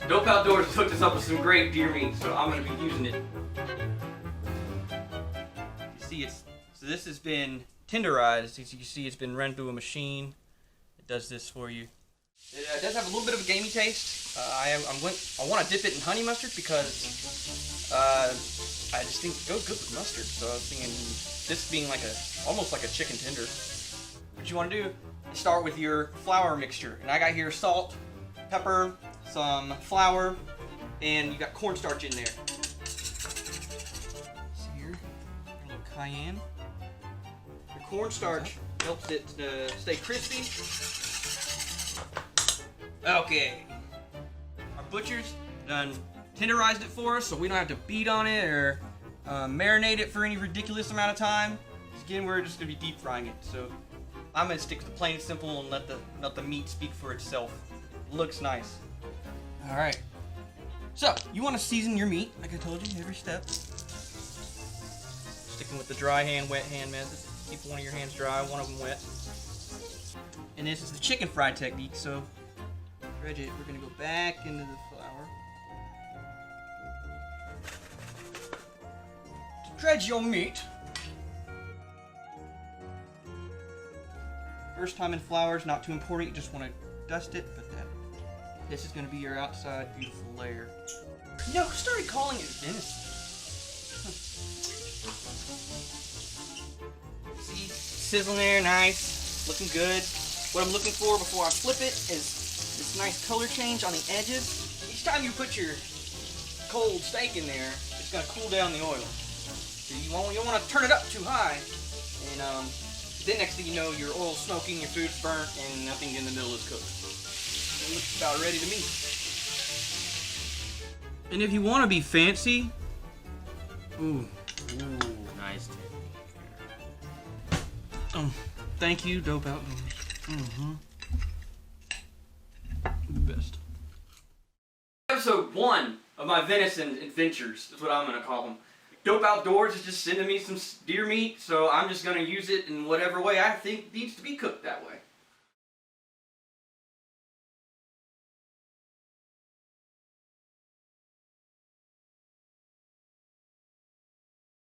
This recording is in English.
Dope Outdoors hooked us up with some great deer meat, so I'm going to be using it. You see, so this has been tenderized. As you can see, it's been run through a machine. It does this for you. It does have a little bit of a gamey taste. I want to dip it in honey mustard because I just think it goes good with mustard. So I was thinking this being like almost like a chicken tender. What you want to do is start with your flour mixture, and I got here salt, pepper, some flour, and you got cornstarch in there. See here, a little cayenne. The cornstarch helps it stay crispy. Okay, our butcher's done tenderized it for us, so we don't have to beat on it or marinate it for any ridiculous amount of time. Again, we're just gonna be deep frying it, so I'm gonna stick to the plain and simple and let the meat speak for itself. It looks nice. All right. So you want to season your meat, like I told you, every step. Sticking with the dry hand, wet hand method. Keep one of your hands dry, one of them wet. And this is the chicken fry technique. So dredge it. We're gonna go back into the flour. To dredge your meat. First time in flour is not too important. You just want to dust it, but this is going to be your outside beautiful layer. You know, who started calling it venison? See, sizzling there, nice, looking good. What I'm looking for before I flip it is this nice color change on the edges. Each time you put your cold steak in there, it's going to cool down the oil. So you don't want to turn it up too high, and then next thing you know, your oil's smoking, your food's burnt, and nothing in the middle is cooked. It looks about ready to me. And if you want to be fancy, ooh, nice. Thank you, Dope Outdoors. The best. Episode 1 of my venison adventures is what I'm gonna call them. Dope Outdoors is just sending me some deer meat, so I'm just gonna use it in whatever way I think needs to be cooked that way.